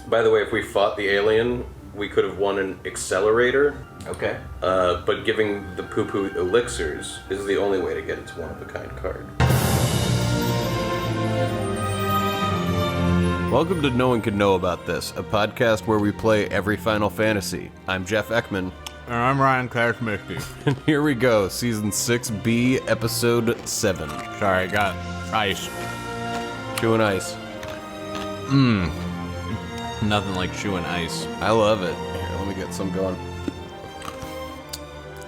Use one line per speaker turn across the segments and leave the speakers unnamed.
By the way, if we fought the alien, we could have won an accelerator.
Okay.
But giving the poo-poo elixirs is the only way to get its one-of-a-kind card. Welcome to No One Can Know About This, a podcast where we play every Final Fantasy. I'm Jeff Ekman.
And I'm Ryan Clare-Smithy.
And here we go, Season 6B, Episode 7.
Sorry, I got ice.
Chewing ice.
Nothing like chewing ice.
I love it. Here, let me get some going.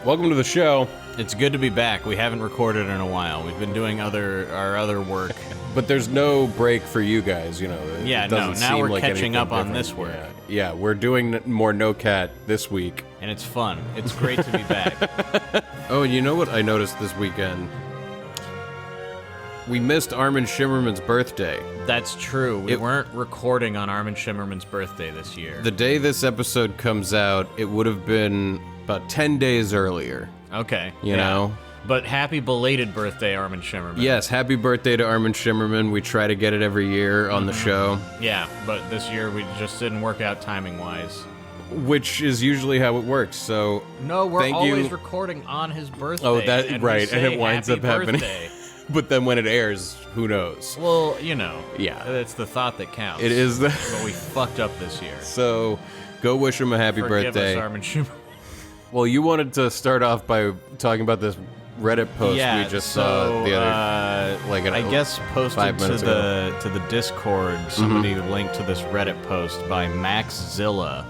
Welcome to the show.
It's good to be back. We haven't recorded in a while. We've been doing our other work.
But there's no break for you guys, you know.
Now we're catching up on this work.
Yeah, we're doing more No Cat this week.
And it's fun. It's great to be back.
Oh, and you know what I noticed this weekend? We missed Armin Shimmerman's birthday.
That's true. We weren't recording on Armin Shimmerman's birthday this year.
The day this episode comes out, it would have been about 10 days earlier.
Okay.
You know?
But happy belated birthday, Armin Shimmerman.
Yes, happy birthday to Armin Shimmerman. We try to get it every year on the show.
Yeah, but this year we just didn't work out timing-wise.
Which is usually how it works, so...
No, we're always recording on his birthday.
Oh, that right, and it winds up happening.
Birthday.
But then when it airs, who knows?
Well, you know.
Yeah.
It's the thought that counts.
It is the...
But we fucked up this year.
So, go wish him a happy birthday.
Forgive us, Armin Shimmerman.
Well, you wanted to start off by talking about this Reddit post we just saw the other,
I guess posted to the Discord. Somebody linked to this Reddit post by Max Zilla,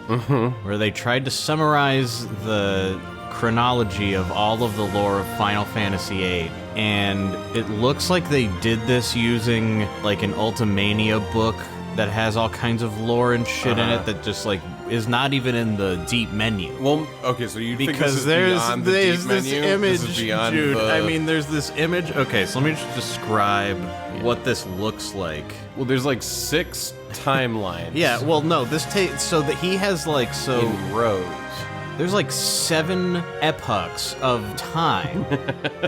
where they tried to summarize the chronology of all of the lore of Final Fantasy VIII, and it looks like they did this using like an Ultimania book that has all kinds of lore and shit in it that just like is not even in the deep menu.
Well, okay, so you think
because
this is beyond the deep menu?
Image,
this is beyond
dude.
the...
I mean, there's this image. Okay, so let me just describe what this looks like.
Well, there's like 6 timelines.
Yeah. Well, no, so that he has like
in rows.
There's like 7 epochs of time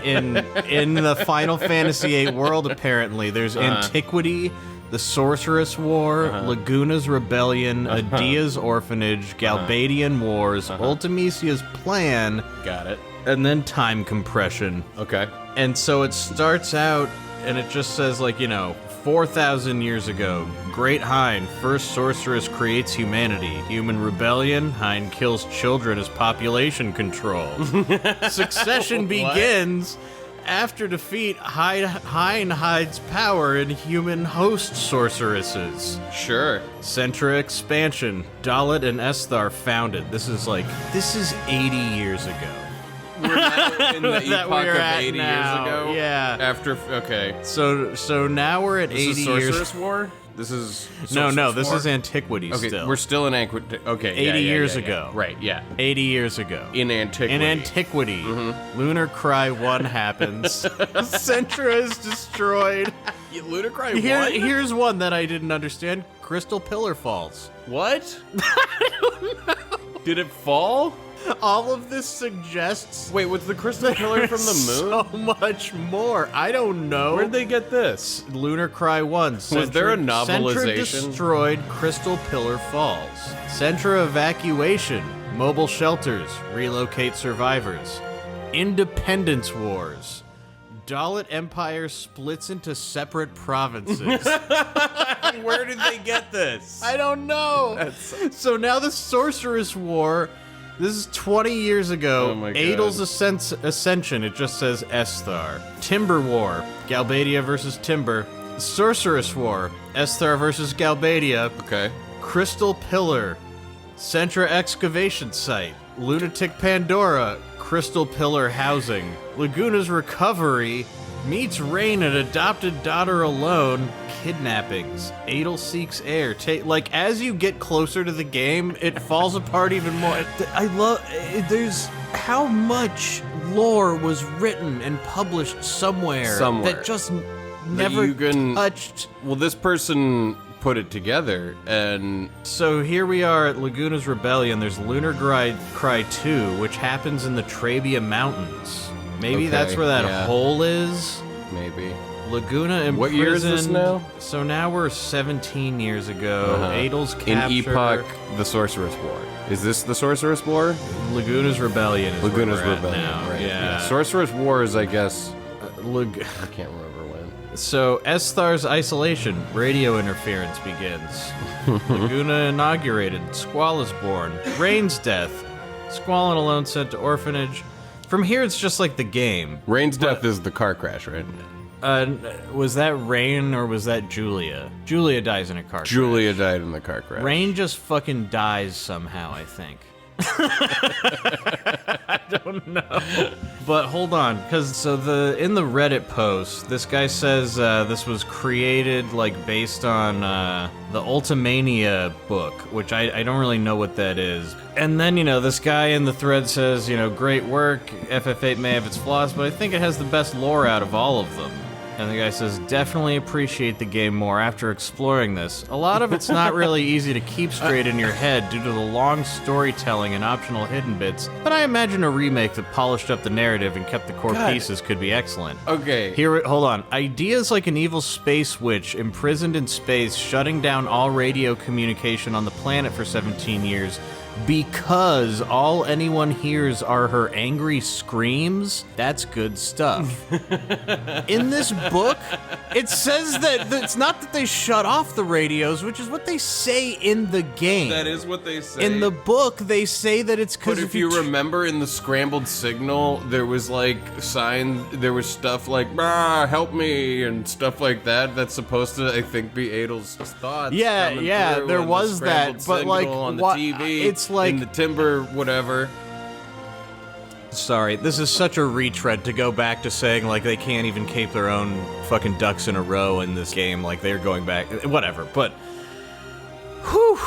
in the Final Fantasy VIII world. Apparently, there's antiquity, the Sorceress War, Laguna's Rebellion, Adia's Orphanage, Galbadian Wars, Ultimisia's Plan.
Got it.
And then time compression.
Okay.
And so it starts out, and it just says, like, 4,000 years ago, Great Hind, first sorceress, creates humanity. Human rebellion, Hind kills children as population control. Succession begins... After defeat, Hind hides power in human host sorceresses.
Sure.
Centra expansion. Dalit and Esthar founded. This is 80 years ago.
We're now in the epoch of 80 years ago?
Yeah.
After, okay.
So now we're at
this
80
is
years.
Sorceress War? This is
No, this
War?
is antiquity
okay,
still.
We're still in antiquity. Okay,
80 years
yeah.
ago.
Right, yeah.
80 years ago.
In antiquity.
In antiquity. Lunar Cry 1 happens. Centra is destroyed.
Lunar Cry 1?
Here's one that I didn't understand. Crystal Pillar falls.
What? I don't know. Did it fall?
All of this suggests...
Wait, was the crystal pillar from the moon?
So much more. I don't know.
Where'd they get this?
Lunar Cry 1.
Was there a novelization?
Centra destroyed Crystal Pillar Falls. Centra evacuation. Mobile shelters. Relocate survivors. Independence Wars. Dalit Empire splits into separate provinces.
Where did they get this?
I don't know. So now the Sorceress War... This is 20 years ago.
Oh my God.
Adel's Ascension, it just says Esthar. Timber War, Galbadia versus Timber. Sorceress War, Esthar versus Galbadia.
Okay.
Crystal Pillar, Centra Excavation Site. Lunatic Pandora, Crystal Pillar Housing. Laguna's Recovery, meets Rain and Adopted Daughter Alone. Kidnappings. Adel seeks heir. As you get closer to the game, it falls apart even more. I love... There's... How much lore was written and published somewhere that just never touched...
Well, this person put it together, and...
So here we are at Laguna's Rebellion. There's Lunar Cry 2, which happens in the Trabia Mountains. Maybe that's where that hole is?
Maybe.
Laguna imprisoned.
What year is this now?
So now we're 17 years ago. Adel's capture.
In Epoch, the Sorceress War. Is this the Sorceress War?
Laguna's Rebellion is
Laguna's
where we're at
Rebellion,
now.
right.
Yeah.
Sorceress War is, I guess... I can't remember when.
So, Esthar's isolation, radio interference begins. Laguna inaugurated, Squall is born, Rain's death, Squall and Alone sent to orphanage. From here, it's just like the game.
Rain's death is the car crash, right?
Was that Rain or was that Julia? Julia dies in a car crash.
Julia died in the car crash.
Rain just fucking dies somehow, I think. I don't know. But hold on, because in the Reddit post, this guy says this was created like based on the Ultimania book, which I don't really know what that is. And then, this guy in the thread says, great work, FF8 may have its flaws, but I think it has the best lore out of all of them. And the guy says, definitely appreciate the game more after exploring this. A lot of it's not really easy to keep straight in your head due to the long storytelling and optional hidden bits, but I imagine a remake that polished up the narrative and kept the core pieces could be excellent.
Okay.
Here, hold on. Ideas like an evil space witch imprisoned in space, shutting down all radio communication on the planet for 17 years, because all anyone hears are her angry screams. That's good stuff. In this book, it says that it's not that they shut off the radios, which is what they say in the game.
That is what they say.
In the book, they say that it's because
But if you remember in the scrambled signal, there was like there was stuff like, help me, and stuff like that. That's supposed to, I think, be Adel's thoughts.
Yeah, there was that, but like,
on the
what,
TV,
it's like,
in the timber, whatever.
Sorry, this is such a retread to go back to saying, like, they can't even keep their own fucking ducks in a row in this game, like, they're going back, whatever, but, whew,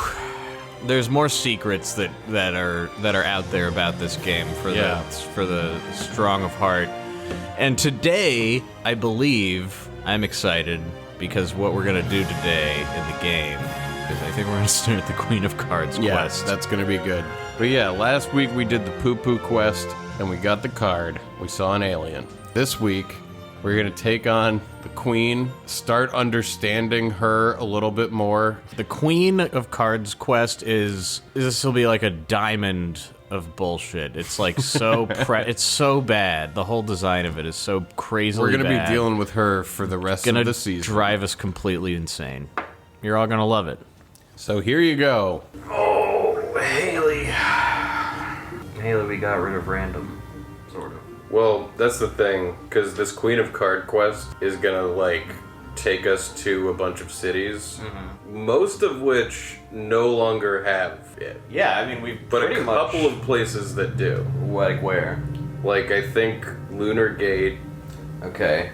there's more secrets that are out there about this game for the strong of heart, and today, I believe, I'm excited, because what we're gonna do today in the game is I think we're gonna start the Queen of Cards quest.
That's gonna be good. But yeah, last week we did the poo-poo quest, and we got the card. We saw an alien. This week, we're gonna take on the Queen, start understanding her a little bit more.
The Queen of Cards quest this will be like a diamond of bullshit. It's like so it's so bad. The whole design of it is so crazily bad.
We're gonna be dealing with her for the rest of the season.
It's gonna drive us completely insane. You're all gonna love it.
So here you go.
Oh, Haley, we got rid of random, sort of.
Well, that's the thing, because this Queen of Card quest is gonna, like, take us to a bunch of cities, most of which no longer have it.
Yeah, I mean, we've
But a couple of places that do.
Like where?
Like, I think Lunar Gate.
Okay.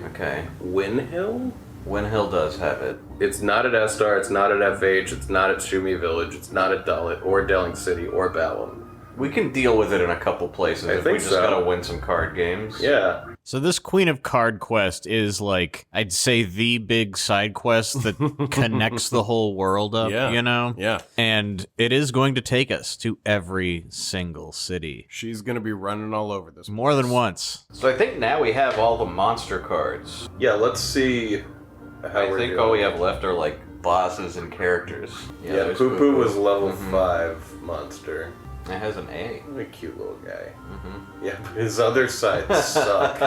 Windhill?
Windhill does have it.
It's not at Estar, it's not at FH, it's not at Shumi Village, it's not at Dullet, or Delling City, or Balam.
We can deal with it in a couple places if we just gotta win some card games.
Yeah.
So this Queen of Card quest is like, I'd say the big side quest that connects the whole world up, you know?
Yeah.
And it is going to take us to every single city.
She's gonna be running all over this.
More than once. So I think now we have all the monster cards.
Yeah, let's see how
I think all we have left are like bosses and characters.
Yeah, Poo Poo was level 5 monster.
It has an A.
What a cute little guy. Yeah, but his other sides suck.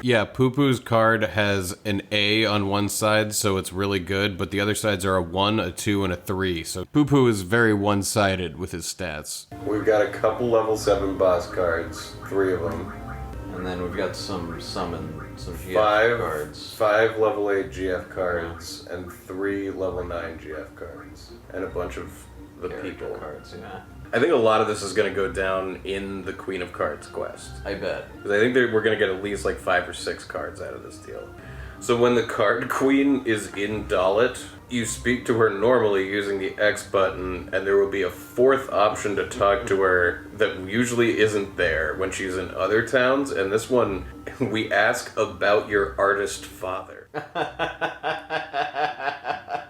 Yeah, Poo Poo's card has an A on one side, so it's really good, but the other sides are a 1, a 2, and a 3, so Poo Poo is very one-sided with his stats. We've got a couple level 7 boss cards, 3 of them.
And then we've got some GF cards.
5 level 8 GF cards, and 3 level 9 GF cards. And a bunch of the people
cards, yeah.
I think a lot of this is going to go down in the Queen of Cards quest.
I bet.
Because I think we're going to get at least like 5 or 6 cards out of this deal. So when the card queen is in Dalit, you speak to her normally using the X button, and there will be a 4th option to talk to her that usually isn't there when she's in other towns, and this one, we ask about your artist father.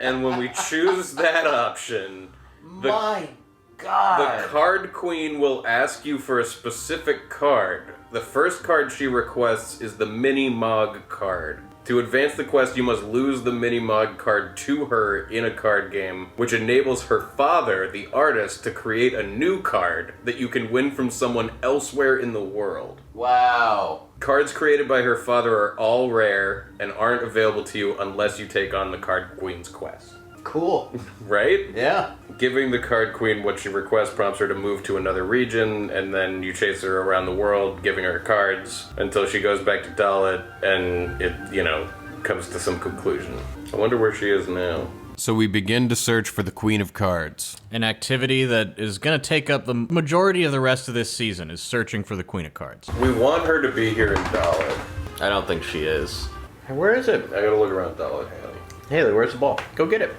And when we choose that option,
My God.
the card queen will ask you for a specific card. The first card she requests is the Mini Mog card. To advance the quest, you must lose the mini-mod card to her in a card game, which enables her father, the artist, to create a new card that you can win from someone elsewhere in the world.
Wow.
Cards created by her father are all rare and aren't available to you unless you take on the Card Queen's quest.
Cool.
Right?
Yeah.
Giving the Card Queen what she requests prompts her to move to another region, and then you chase her around the world, giving her cards, until she goes back to Dalit, and it, comes to some conclusion. I wonder where she is now.
So we begin to search for the Queen of Cards.
An activity that is going to take up the majority of the rest of this season is searching for the Queen of Cards.
We want her to be here in Dalit.
I don't think she is. Where is it?
I gotta look around Dalit, Haley.
Haley, where's the ball? Go get it.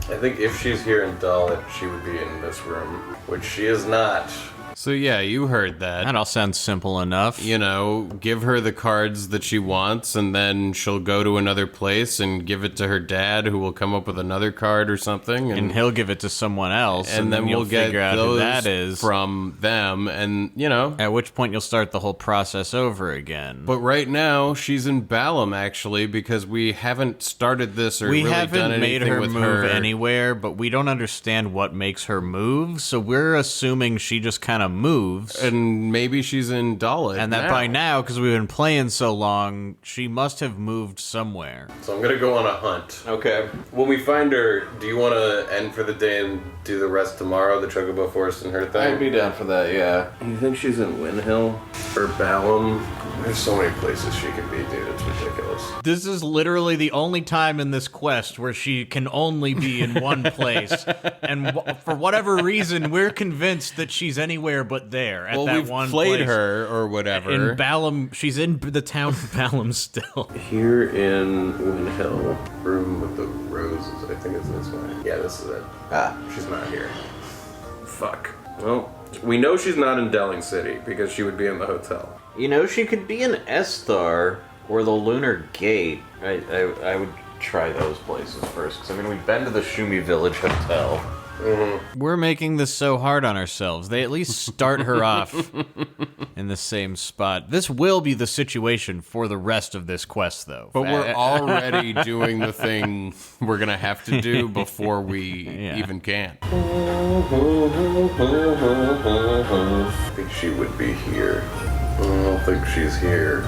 I think if she's here in Dalit, she would be in this room, which she is not.
So yeah, you heard that.
That all sounds simple enough.
Give her the cards that she wants, and then she'll go to another place and give it to her dad, who will come up with another card or something.
And he'll give it to someone else,
and then we'll get
figure out
those
who that is
from them, and
At which point you'll start the whole process over again.
But right now, she's in Balam, actually, because we haven't started this or
we
really
haven't
done
made
anything
her
with
move
her.
anywhere, but we don't understand what makes her move, so we're assuming she just kind of moves.
And maybe she's in Dalit.
And that by now, because we've been playing so long, she must have moved somewhere.
So I'm gonna go on a hunt.
Okay.
When we find her, do you want to end for the day and do the rest tomorrow, the Chocobo Forest and her thing?
I'd be down for that, yeah.
You think she's in Windhill? Or Balam? There's so many places she could be, dude. It's ridiculous.
This is literally the only time in this quest where she can only be in one place. And for whatever reason, we're convinced that she's anywhere but there at that
we've
one
played
place.
her or whatever.
In Balam, she's in the town of Balam still.
Here in Windhill, room with the roses. I think it's this way. Yeah, this is it. She's not here. Fuck. Well, we know she's not in Delling City because she would be in the hotel.
She could be in Esthar or the Lunar Gate. I would try those places first, because we've been to the Shumi Village Hotel. Mm-hmm. We're making this so hard on ourselves. They at least start her off in the same spot. This will be the situation for the rest of this quest, though.
But we're already doing the thing we're going to have to do before we even can.
I think she would be here. I don't think she's here.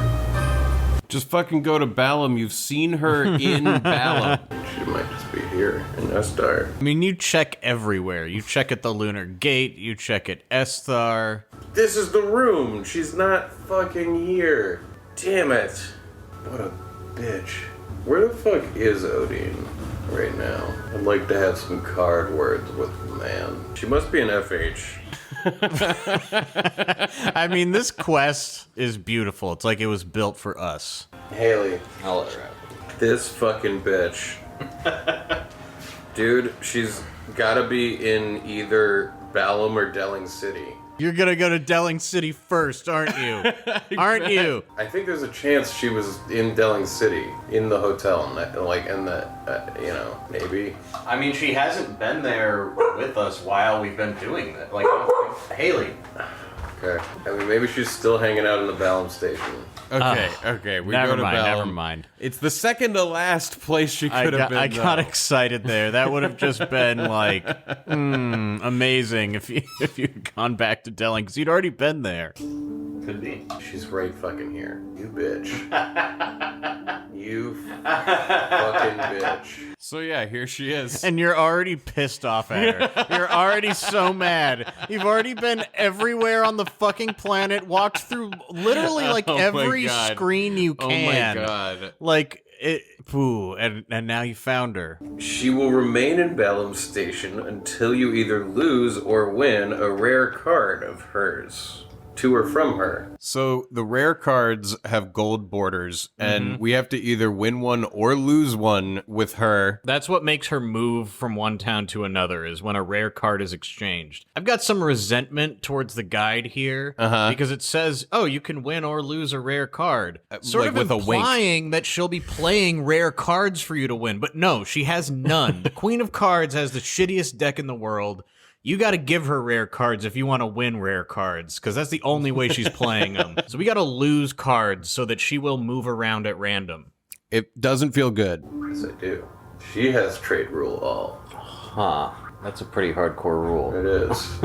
Just fucking go to Balam. You've seen her in Balam.
She might just be here in Esthar.
You check everywhere. You check at the Lunar Gate. You check at Esthar.
This is the room. She's not fucking here. Damn it. What a bitch. Where the fuck is Odin right now? I'd like to have some card words with the man. She must be an FH.
This quest is beautiful. It's like it was built for us.
Haley.
I'll let her out.
This fucking bitch. Dude, she's gotta be in either Balam or Delling City.
You're gonna go to Delling City first, aren't you? Aren't you?
I think there's a chance she was in Delling City, in the hotel, maybe.
She hasn't been there with us while we've been doing that. Haley.
Okay. Maybe she's still hanging out in the Balam station.
Okay. We go to Balam.
Never mind.
It's the second to last place she could have been.
I got excited there. That would have just been amazing if you'd gone back to Delling, because you'd already been there. Could be.
She's right fucking here. You bitch. You fucking bitch.
So yeah, here she is.
And you're already pissed off at her. You're already so mad. You've already been everywhere on the fucking planet, walked through literally every screen you can.
Oh my god.
And now you found her.
She will remain in Balam Station until you either lose or win a rare card of hers. To or from her.
So the rare cards have gold borders, and we have to either win one or lose one with her.
That's what makes her move from one town to another, is when a rare card is exchanged. I've got some resentment towards the guide here, because it says, you can win or lose a rare card. Sort of
with a wink.
implying that she'll be playing rare cards for you to win. But no, she has none. The Queen of Cards has the shittiest deck in the world. you got to give her rare cards if you want to win rare cards, because that's the only way she's playing them. So we got to lose cards so that she will move around at random.
It doesn't feel good.
Yes, I do. She has trade rule all.
Huh. That's a pretty hardcore rule.
It is.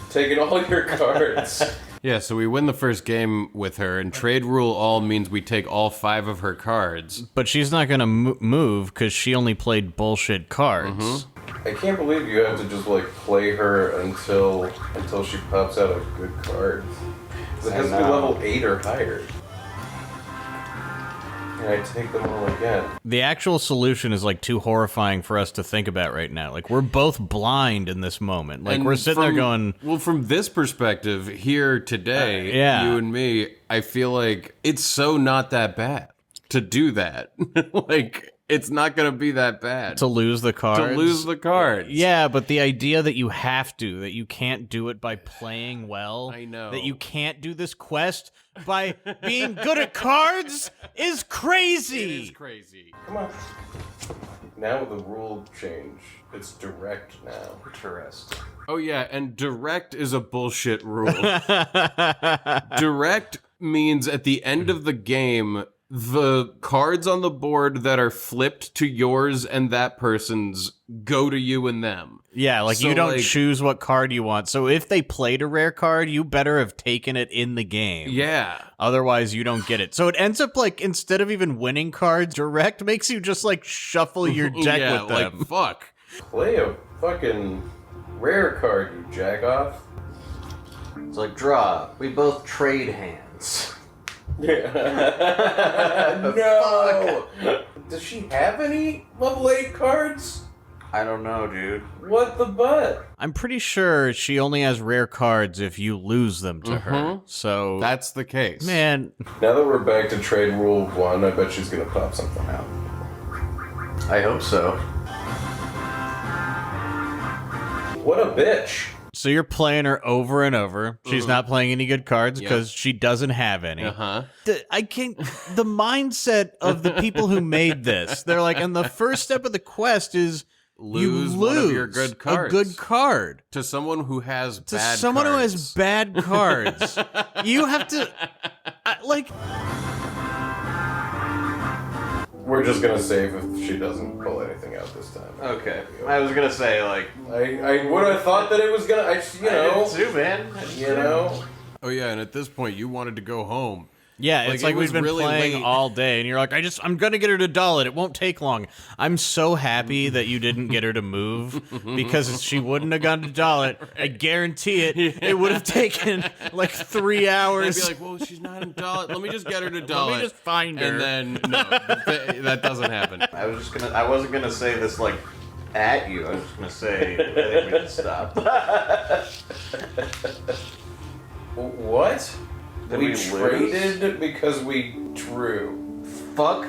Taking all your cards.
Yeah, so we win the first game with her, and trade rule all means we take all 5 of her cards.
But she's not going to move because she only played bullshit cards.
I can't believe you have to just like play her until she pops out a good card. 'Cause it has to be level 8 or higher. And I take them all again.
The actual solution is like too horrifying for us to think about right now. Like we're both blind in this moment. Like
And
we're sitting there going,
well, from this perspective here today,
yeah.
you and me, I feel like it's so not that bad to do that. Like, it's not going to be that bad.
to lose the cards.
To lose the cards.
Yeah, but the idea that you have to, that you can't do it by playing well,
I know.
that you can't do this quest by being good at cards is crazy.
It is crazy.
Come on. Now with the rule change, it's direct now. Interesting.
Oh, yeah, and direct is a bullshit rule. Direct means at the end of the game, the cards on the board that are flipped to yours and that person's go to you and them.
Yeah, like
So,
you don't
like-
choose what card you want. So if they played a rare card, you better have taken it in the game.
Yeah.
Otherwise, you don't get it. So it ends up like, instead of even winning cards, direct makes you just like shuffle your deck
Yeah,
with them.
like, fuck.
Play a fucking rare card, you jagoff.
It's like, draw. We both trade hands.
No! Does she have any level 8 cards?
I don't know, dude.
What the butt?
I'm pretty sure she only has rare cards if you lose them to her. So
That's the case.
man,
Now that we're back to trade rule 1, I bet she's gonna pop something out.
I hope so.
What a bitch.
so you're playing her over and over. She's not playing any good cards because she doesn't have any.
Uh-huh.
I can't. The mindset of the people who made this, they're like, and the first step of the quest is
Lose
you
one of
lose
your good cards.
a good card
To someone who has
to
bad
someone who
cards.
has bad cards. You have to, like,
We're just gonna save if she doesn't pull anything out this time.
Okay. I was gonna say, like,
I would have thought that it was gonna, you know.
too, man.
You know?
Oh, yeah, and at this point, you wanted to go home.
yeah,
Like,
it's
it
like
was
we've been
really
playing
late.
all day, and you're like, I'm gonna get her to dull it. It won't take long. I'm so happy that you didn't get her to move because she wouldn't have gone to dull it. I guarantee it. It would have taken like 3
I'd
hours.
be like, well, she's not in Dollet. Let me just get her to Dollet.
Let me just find her.
And then, no, that doesn't happen.
I wasn't gonna say this, like, at you. I was just gonna say, I think we should stop.
What?
Did
we
we lose?
traded because we drew.
Fuck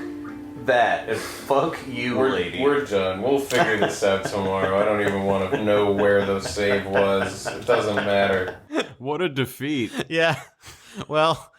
that, and fuck you, lady.
We're done. We'll figure this out tomorrow. I don't even want to know where the save was. It doesn't matter.
What a defeat.
Yeah. Well,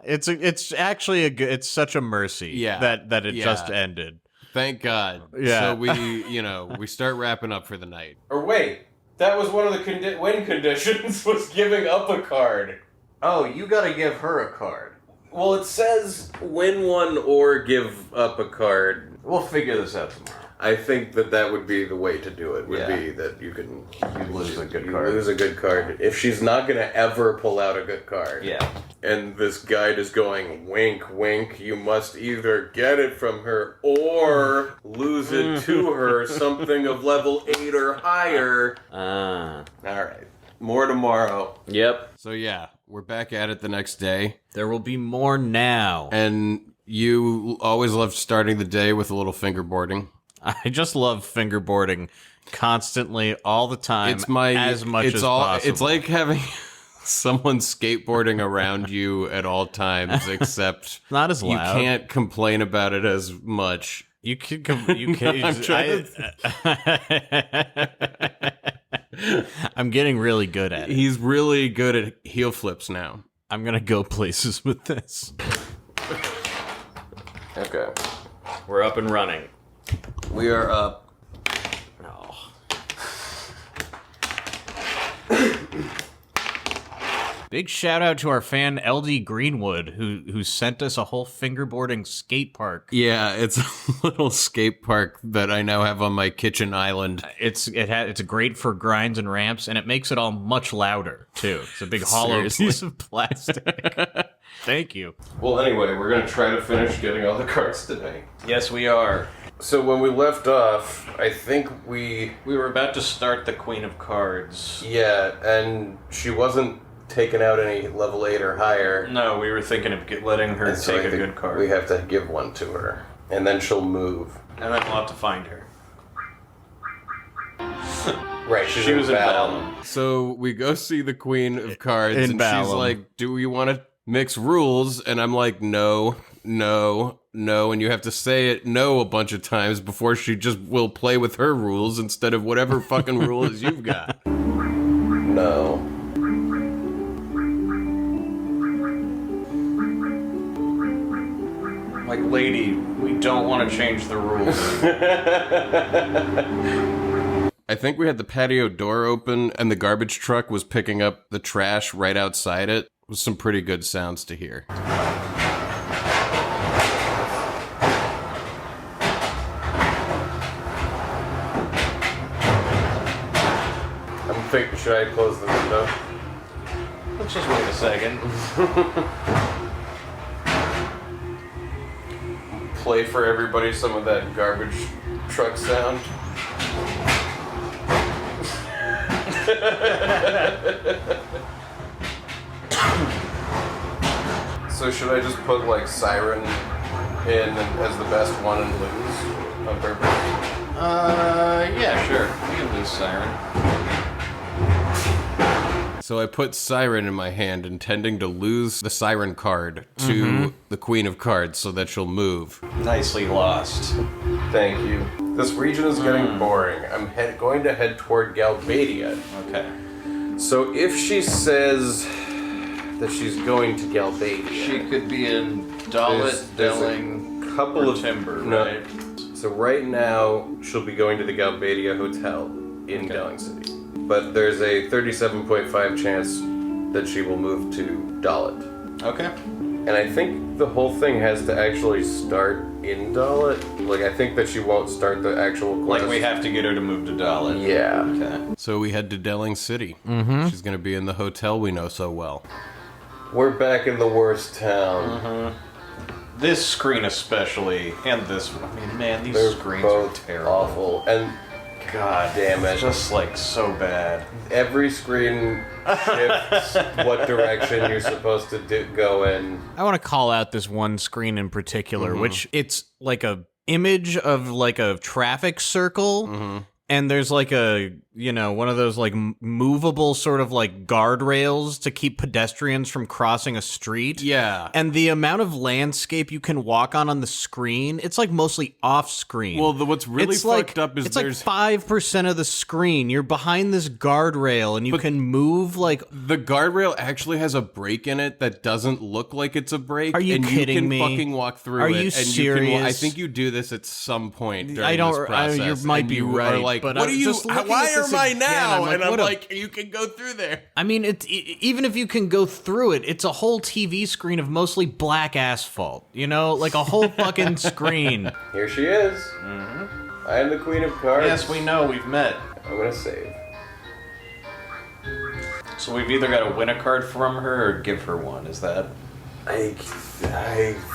it's actually it's such a mercy
Yeah.
that it
Yeah.
just ended.
Thank God.
Yeah.
So we start wrapping up for the night.
Or wait, that was one of the win conditions was giving up a card.
Oh, you gotta give her a card.
Well, it says win one or give up a card.
We'll figure this out tomorrow.
I think that would be the way to do it. Would
Yeah.
be that you can
lose a good
you
card.
lose a good card if she's not going to ever pull out a good card.
Yeah.
And this guide is going wink, wink. You must either get it from her or lose it to her. Something of level 8 or higher. All right. More tomorrow.
Yep.
So yeah, we're back at it the next day.
There will be more now.
And you always loved starting the day with a little fingerboarding.
I just love fingerboarding constantly, all the time,
It's my
as much
it's
as
all
possible.
it's like having someone skateboarding around you at all times, except
not as
you
loud.
can't complain about it as much.
You can. You can.
I'm trying
I'm getting really good at it.
He's really good at heel flips now.
I'm gonna go places with this.
Okay.
We're up and running.
We are up.
No. Big shout out to our fan LD Greenwood who sent us a whole fingerboarding skate park.
Yeah, it's a little skate park that I now have on my kitchen island.
It's great for grinds and ramps, and it makes it all much louder too. It's a big hollow
Seriously?
piece of plastic. Thank you.
Well, anyway, we're gonna try to finish getting all the cards today.
Yes, we are.
So when we left off, I think we
were about to start the Queen of Cards.
yeah, and she wasn't taking out any level 8 or higher.
No, we were thinking of letting her
And so I
take a
think
good card.
we have to give one to her, and then she'll move.
And then we'll have to find her.
Right,
She was in Vallum.
So we go see the Queen of Cards,
In
and she's
Vallum.
like, do we want to mix rules? And I'm like, no, no, no. And you have to say it no a bunch of times before she just will play with her rules instead of whatever fucking rules you've got.
No.
Like, lady, we don't want to change the rules.
I think we had the patio door open and the garbage truck was picking up the trash right outside it. It was some pretty good sounds to hear.
I'm thinking, should I close the window?
Let's just wait a second.
Play for everybody some of that garbage truck sound. So should I just put like Siren in as the best one and lose on purpose?
Yeah, sure. We can lose Siren.
So I put Siren in my hand, intending to lose the Siren card to the Queen of Cards so that she'll move.
Nicely lost.
Thank you. This region is getting boring. I'm going to head toward Galbadia.
Okay.
So if she says that she's going to Galbadia,
She could be in
there's
Dalit,
a
Delling,
couple
or
of
Timber,
no.
right?
So right now she'll be going to the Galbadia Hotel in Delling City, but there's a 37.5 chance that she will move to Dalit.
Okay.
And I think the whole thing has to actually start in Dalit. Like, I think that she won't start the actual quest.
Like, we have to get her to move to Dalit.
Yeah.
Okay.
So we head to Delling City. She's going to be in the hotel we know so well.
We're back in the worst town.
This screen especially, and this one. I mean, man, these
They're
screens
both
are terrible.
awful. And god damn it.
Just, like, so bad.
Every screen shifts what direction you're supposed to go in.
I want to call out this one screen in particular, which it's like a image of like a traffic circle, and there's like a, you know, one of those like movable sort of like guardrails to keep pedestrians from crossing a street.
Yeah.
And the amount of landscape you can walk on the screen, it's like mostly off screen.
Well, what's really
it's
fucked
like,
up is
it's
there's...
like 5% of the screen. You're behind this guardrail and you can move like...
The guardrail actually has a break in it that doesn't look like it's a break.
Are you
and
kidding
you can
me?
fucking walk through
Are
it.
you
and
serious?
I think you do this at some point during
I don't.
this process.
You might
and
be
you
right.
Are like,
but
what
I'm
are you?
just looking
Why
at this
am I
again,
now? And I'm
what a-
like, you can go through there.
I mean, even if you can go through it, it's a whole TV screen of mostly black asphalt. You know, like a whole fucking screen.
Here she is. I am the Queen of Cards.
Yes, we know. We've met.
I'm gonna save.
So we've either got to win a card from her or give her one. Is that?
I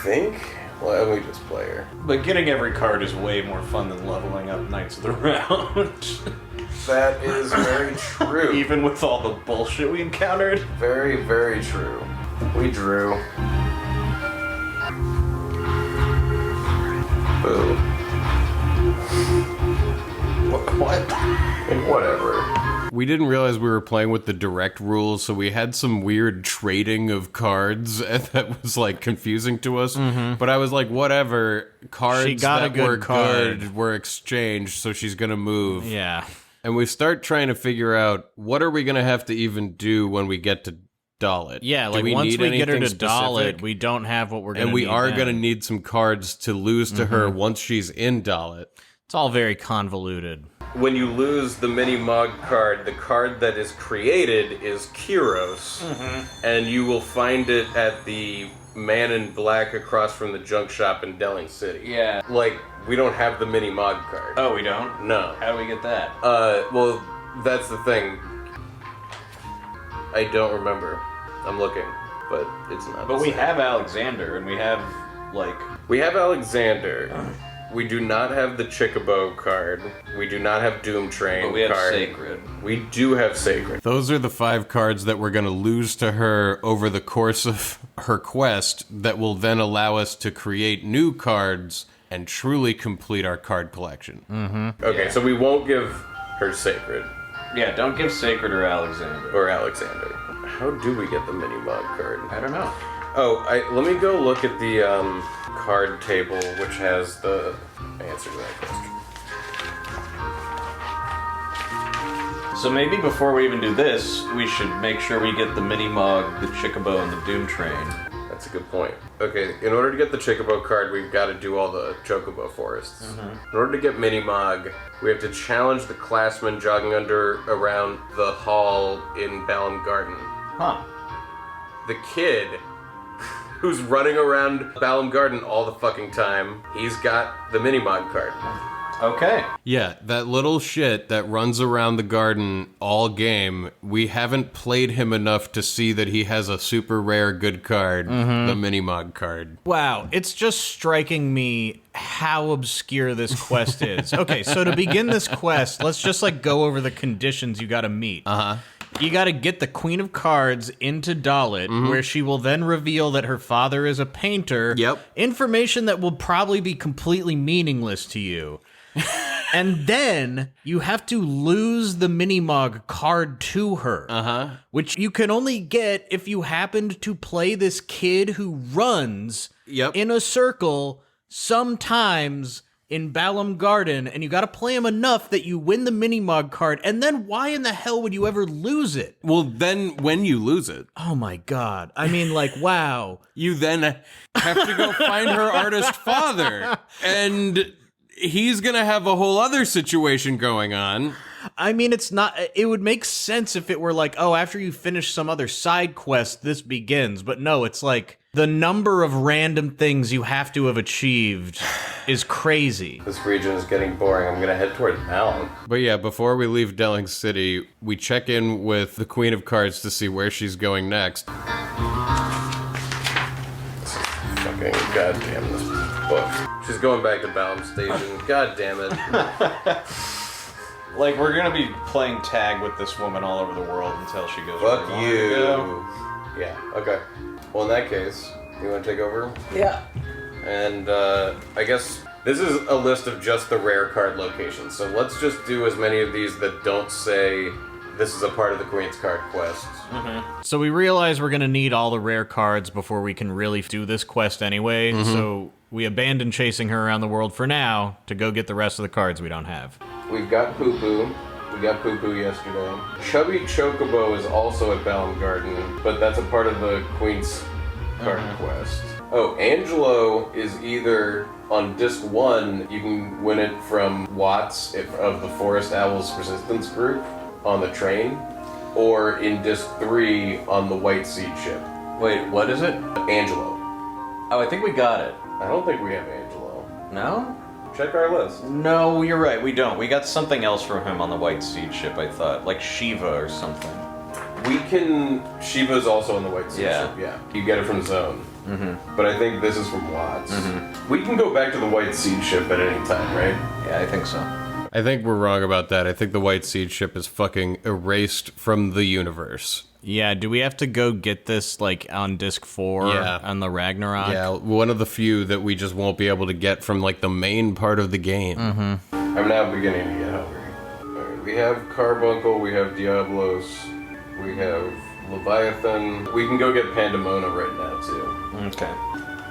think. Well, let me just play her.
But getting every card is way more fun than leveling up Knights of the Round.
That is very true.
Even with all the bullshit we encountered.
Very, very true. We drew. Boo. What? And whatever.
We didn't realize we were playing with the direct rules, so we had some weird trading of cards that was like confusing to us. But I was like, whatever. Cards
She got a
that
good
were
card.
good were exchanged, so she's gonna move.
Yeah.
And we start trying to figure out what are we gonna have to even do when we get to Dalit.
Yeah,
Do
like
we
once
need
we get her to
anything
Dalit,
specific?
we don't have what we're going to
And
need.
we are
then.
going to need some cards to lose to her once she's in Dalit.
It's all very convoluted.
When you lose the mini-mog card, the card that is created is Kyros, and you will find it at the Man in Black across from the junk shop in Delling City.
Yeah.
Like, we don't have the mini-mog card.
Oh, we don't?
No.
How do we get that?
Well, that's the thing. I don't remember. I'm looking, but it's not.
But
the
we
same.
have Alexander, and we have, like...
We have Alexander. We do not have the Chickabo card. We do not have Doom Train
But we have
card.
Sacred.
We do have Sacred.
Those are the 5 cards that we're going to lose to her over the course of her quest that will then allow us to create new cards and truly complete our card collection.
Okay,
Yeah.
so we won't give her Sacred
Yeah, don't give Sacred or Alexander.
or Alexander. How do we get the mini-mod card?
I don't know.
Oh, let me go look at the card table, which has the answer to that question.
So maybe before we even do this, we should make sure we get the Mini-Mog, the Chickabo, and the Doom Train.
That's a good point. Okay, in order to get the Chickabo card, we've got to do all the Chocobo forests. In order to get Mini-Mog, we have to challenge the classman jogging around the hall in Balam Garden.
Huh.
The kid who's running around Balam Garden all the fucking time, he's got the Mini-Mog card.
Okay.
Yeah, that little shit that runs around the garden all game, we haven't played him enough to see that he has a super rare good card, the Mini-Mog card.
Wow, it's just striking me how obscure this quest is. Okay, so to begin this quest, let's just like go over the conditions you gotta meet. You gotta get the Queen of Cards into Dalit, where she will then reveal that her father is a painter.
Yep.
Information that will probably be completely meaningless to you. And then you have to lose the Mini-Mog card to her, which you can only get if you happened to play this kid who runs in a circle sometimes in Balam Garden, and you gotta play him enough that you win the Mini-Mog card, and then why in the hell would you ever lose it?
Well, then when you lose it,
Oh my god. I mean, like, wow.
you then have to go find her artist father. And he's gonna have a whole other situation going on.
I mean, it's not. It would make sense if it were like, oh, after you finish some other side quest, this begins. But no, it's like the number of random things you have to have achieved is crazy.
This region is getting boring. I'm gonna head towards Balam.
But yeah, before we leave Delling City, we check in with the Queen of Cards to see where she's going next.
Fucking goddamn this book. She's going back to Balam Station. God damn it.
Like, we're gonna be playing tag with this woman all over the world until she goes
Fuck
where we want her to go.
you. Yeah, okay. Well, in that case, you want to take over?
Yeah.
And I guess this is a list of just the rare card locations. So let's just do as many of these that don't say this is a part of the Queen's Card quest.
So we realize we're gonna need all the rare cards before we can really do this quest anyway. So we abandon chasing her around the world for now to go get the rest of the cards we don't have.
We've got Poo Poo. We got Poo Poo yesterday. Chubby Chocobo is also at Balam Garden, but that's a part of the Queen's Card quest. Oh, Angelo is either on disc 1, you can win it from Watts of the Forest Owls Resistance group on the train, or in disc 3 on the White Seed ship.
Wait, what is it?
Angelo.
Oh, I think we got it.
I don't think we have Angelo.
No?
Check our list.
No, you're right, we don't. We got something else from him on the White Seed ship, I thought. Like Shiva or something.
We can... Shiva's also on the White Seed
Yeah.
ship, yeah. You get it from Zone. But I think this is from Watts. We can go back to the White Seed ship at any time, right?
Yeah, I think so.
I think we're wrong about that. I think the White Seed ship is fucking erased from the universe.
Yeah, do we have to go get this like on disc 4
Yeah.
on the Ragnarok?
Yeah, one of the few that we just won't be able to get from like the main part of the game.
I'm now beginning to get hungry. Alright, we have Carbuncle, we have Diablos, we have Leviathan. We can go get Pandemona right now, too.
Okay.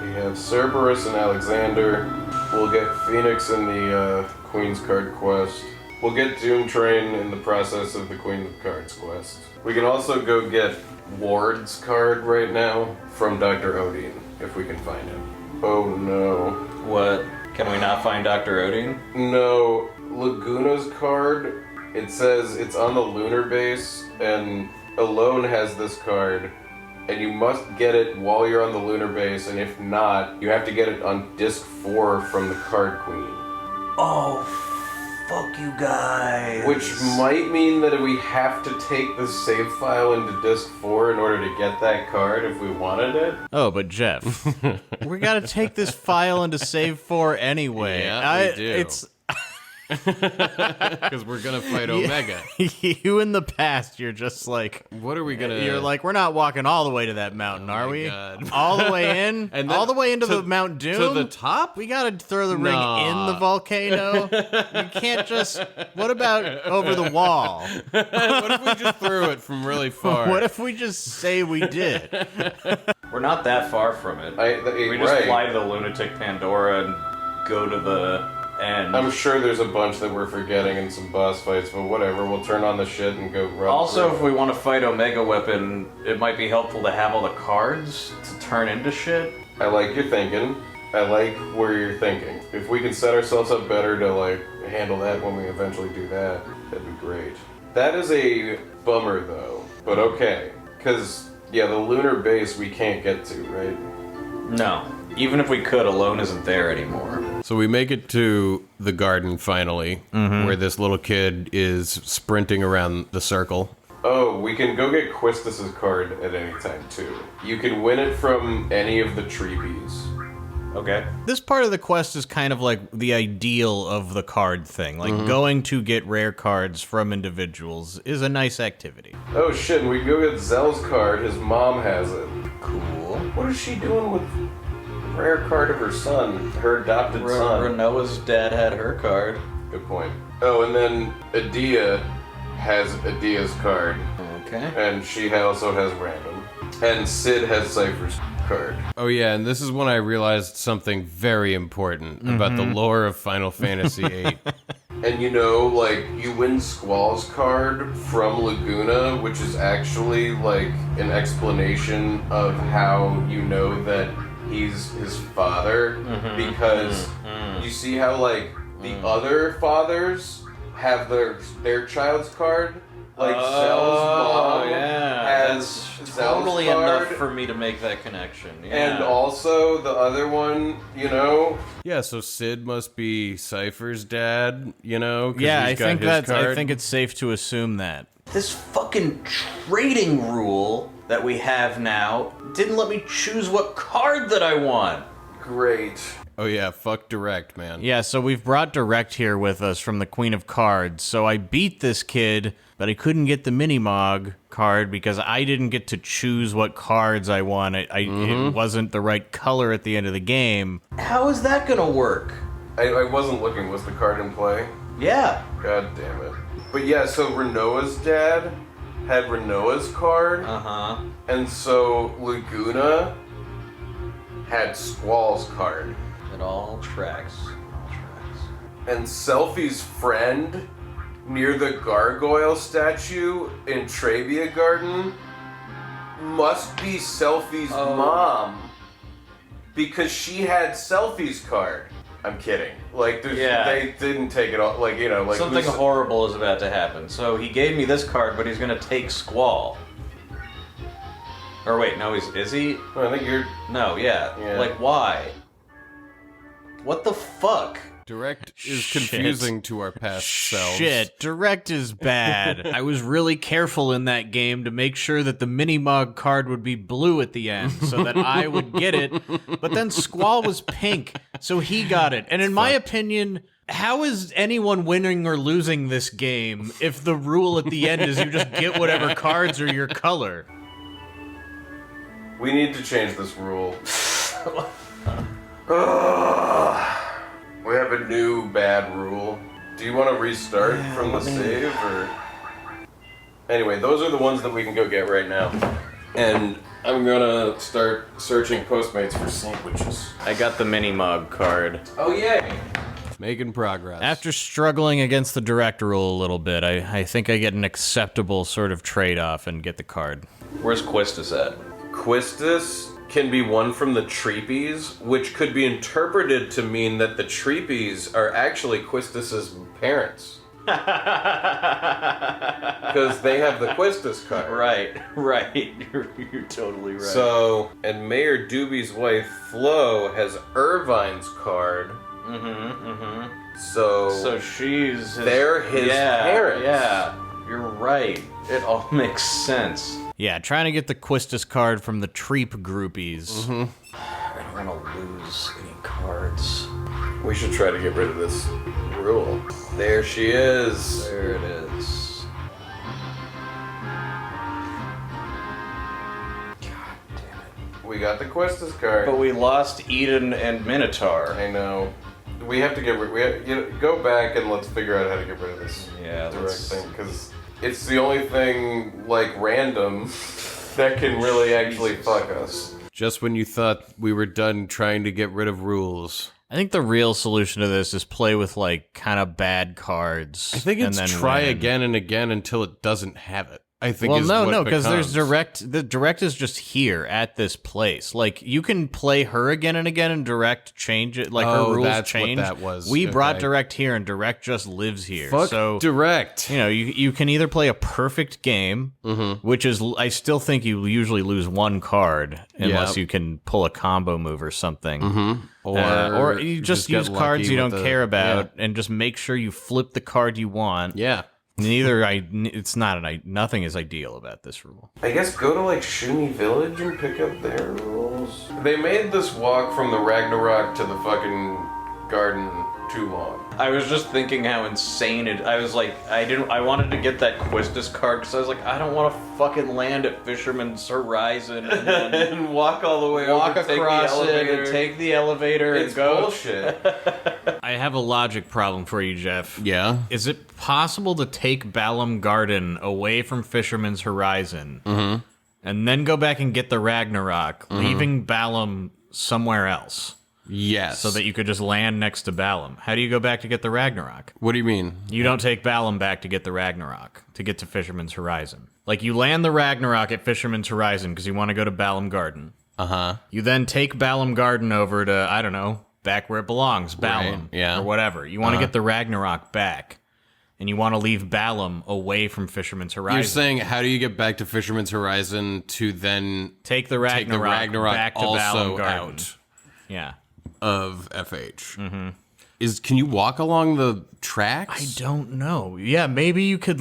We have Cerberus and Alexander. We'll get Phoenix in the Queen's Card quest. We'll get Doom Train in the process of the Queen of Cards quest. We can also go get Ward's card right now from Dr. Odin, if we can find him. Oh no.
What? Can we not find Dr. Odin?
No, Laguna's card, it says it's on the lunar base, and Alone has this card, and you must get it while you're on the lunar base, and if not, you have to get it on disc 4 from the Card Queen.
Oh, fuck you guys.
Which might mean that we have to take the save file into disc 4 in order to get that card if we wanted it.
Oh, but Jeff, we gotta take this file into save 4 anyway.
Yeah, we do.
It's
Because we're gonna fight Omega.
you in the past, you're just like,
What are we gonna?
you're like, we're not walking all the way to that mountain, are
my
we?
God.
All the way in,
And
all
then
the way into
to-
the Mount Doom,
to the top?
We gotta throw the ring
Nah.
in the volcano. You can't just. What about over the wall?
What if we just threw it from really far?
What if we just say we did?
We're not that far from it. We just fly to the Lunatic Pandora and go to the end.
I'm sure there's a bunch that we're forgetting in some boss fights, but whatever, we'll turn on the shit and go run
Also,
through
if we want to fight Omega Weapon, it might be helpful to have all the cards to turn into shit.
I like your thinking. I like where you're thinking. If we can set ourselves up better to, like, handle that when we eventually do that, that'd be great. That is a bummer, though. But okay. Because, yeah, the lunar base we can't get to, right?
No. Even if we could, Alone isn't there anymore.
So we make it to the garden finally, where this little kid is sprinting around the circle.
Oh, we can go get Quistis's card at any time, too. You can win it from any of the treepies.
Okay.
This part of the quest is kind of like the ideal of the card thing. Like going to get rare cards from individuals is a nice activity.
Oh shit, and we can go get Zell's card. His mom has it.
Cool.
What is she doing with the rare card of her son, her adopted son?
Renoa's dad had her card.
Good point. Oh, and then Adia has Adia's card,
Okay.
and she also has random. And Sid has Cypher's card.
Oh yeah, and this is when I realized something very important about the lore of Final Fantasy VIII.
And you know, like, you win Squall's card from Laguna, which is actually, like, an explanation of how you know that he's his father. Because you see how, like, the other fathers have their child's card? Like, Zell's mom has
That's
Zell's
totally
card.
enough for me to make that connection. Yeah.
And also, the other one, you know,
Yeah, so Sid must be Cypher's dad, you know? 'cause
Yeah,
he's
I
got
think
his
that's. I
card.
think it's safe to assume that.
This fucking trading rule that we have now didn't let me choose what card that I want.
great.
Oh yeah, fuck Direct, man.
Yeah, so we've brought Direct here with us from the Queen of Cards. So I beat this kid, but I couldn't get the Minimog card because I didn't get to choose what cards I wanted. It wasn't the right color at the end of the game.
How is that gonna work?
I wasn't looking. Was the card in play?
Yeah.
God damn it. But yeah, so Renoa's dad had Renoa's card,
Uh-huh.
and so Laguna had Squall's card.
It all tracks.
And Selfie's friend near the gargoyle statue in Trabia Garden must be Selfie's mom, because she had Selfie's card. I'm kidding. Like, they didn't take it all. Like, you know, like
Something horrible is about to happen. So he gave me this card, but he's gonna take Squall. Or wait, no, is he?
I think you're.
No, yeah.
Yeah.
Like, why? What the fuck?
Direct is
Shit.
confusing to our past selves.
Shit, Direct is bad. I was really careful in that game to make sure that the Minimog card would be blue at the end so that I would get it. But then Squall was pink, so he got it. And in my opinion, how is anyone winning or losing this game if the rule at the end is you just get whatever cards are your color?
We need to change this rule. We have a new bad rule. Do you want to restart from the save, or? Anyway, those are the ones that we can go get right now. And I'm gonna start searching Postmates for sandwiches.
I got the Minimog card.
Oh yay!
Making progress.
After struggling against the direct rule a little bit, I think I get an acceptable sort of trade-off and get the card.
Where's Quistis at?
Quistis can be won from the Treepies, which could be interpreted to mean that the Treepies are actually Quistis's parents. Because they have the Quistis card.
Right. You're totally right.
So, and Mayor Doobie's wife, Flo, has Irvine's card. So they're his parents.
Yeah, you're right. It all makes sense.
Yeah, trying to get the Quistis card from the Treep groupies.
I don't want to lose any cards.
We should try to get rid of this rule. There she is.
There it is. God damn it.
We got the Quistis card.
But we lost Eden and Minotaur.
I know. We have to get rid. Go back and let's figure out how to get rid of this direct thing, because it's the only thing like random that can really actually fuck us.
Just when you thought we were done trying to get rid of rules.
I think the real solution to this is play with, like, kind of bad cards.
I think it's
and then
try
win.
again and again until it doesn't have it. I think
Well,
is
no,
what
because there's
becomes.
direct. The direct is just here at this place. Like, you can play her again and again, and direct change it. Like,
Oh,
her rules
that's what
change.
that was.
We brought
Okay.
direct here, and direct just lives here.
Fuck
so
direct.
you know, you can either play a perfect game, which is I still think you usually lose one card unless
Yep.
you can pull a combo move or something.
Or
You just
get
use cards
lucky
you
with
don't
the-
care about, and just make sure you flip the card you want.
Yeah.
It's not nothing is ideal about this rule.
I guess go to like Shuni Village and pick up their rules. They made this walk from the Ragnarok to the fucking garden too long.
I was just thinking how insane it. I was like, I wanted to get that Quistis card because I was like, I don't want to fucking land at Fisherman's Horizon and then
And walk all the way
walk
over, take the
across it
elevator.
and take the elevator
It's
and go.
bullshit.
I have a logic problem for you, Jeff.
Yeah.
Is it possible to take Balam Garden away from Fisherman's Horizon and then go back and get the Ragnarok, leaving Balam somewhere else
Yes.
so that you could just land next to Balam? How do you go back to get the Ragnarok?
What do you mean?
You don't take Balam back to get the Ragnarok, to get to Fisherman's Horizon. Like, you land the Ragnarok at Fisherman's Horizon because you want to go to Balam Garden. You then take Balam Garden over to, I don't know, back where it belongs, Balam,
Right, yeah.
or whatever. You want to get the Ragnarok back, and you want to leave Balam away from Fisherman's Horizon.
You're saying how do you get back to Fisherman's Horizon to then
take the Ragnarok, back to
also
Balam Garden.
out
Yeah.
of FH? Can you walk along the tracks?
I don't know. Yeah, maybe you could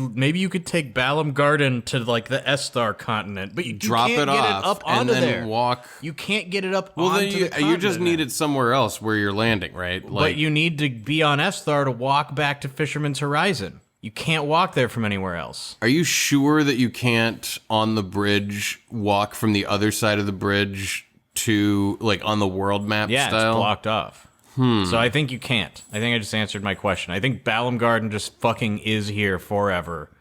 take Balam Garden to like the Esthar continent, but you
Drop
can't
it
get
off
it up
and
onto
then
there.
walk.
You can't get it up.
Well, then
onto
you
the
you just
continent.
need it somewhere else where you're landing, right?
But you need to be on Esthar to walk back to Fisherman's Horizon. You can't walk there from anywhere else.
Are you sure that you can't on the bridge walk from the other side of the bridge to like on the world map
Yeah,
style?
it's blocked off. So I think you can't. I think I just answered my question. I think Balam Garden just fucking is here forever,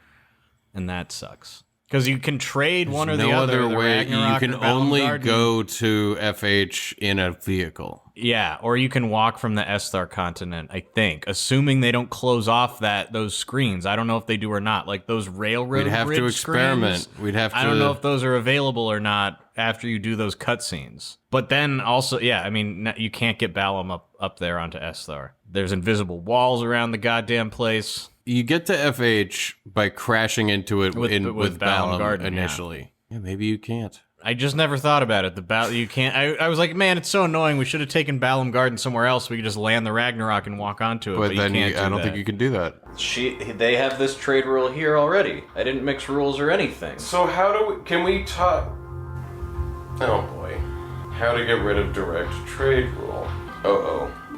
and that sucks. Because you can trade one or
no
the other.
other
the
way.
Ragnarok
You can
or Balam
only
Garden.
go to FH in a vehicle.
Yeah, or you can walk from the Esthar continent, I think, assuming they don't close off those screens. I don't know if they do or not. Like those railroad
We'd have
bridge
to experiment.
screens,
We'd have to.
I don't know if those are available or not after you do those cutscenes. But then also, yeah, I mean, you can't get Balam up there onto Esthar. There's invisible walls around the goddamn place.
You get to FH by crashing into it with
Balam
Balam
Garden,
initially. Yeah, maybe you can't.
I just never thought about it. You can't. I was like, man, it's so annoying. We should have taken Balam Garden somewhere else. We could just land the Ragnarok and walk onto it.
But
you
then
can't
I don't think you can do that.
They have this trade rule here already. I didn't mix rules or anything.
So can we talk? Oh boy. How to get rid of direct trade rule.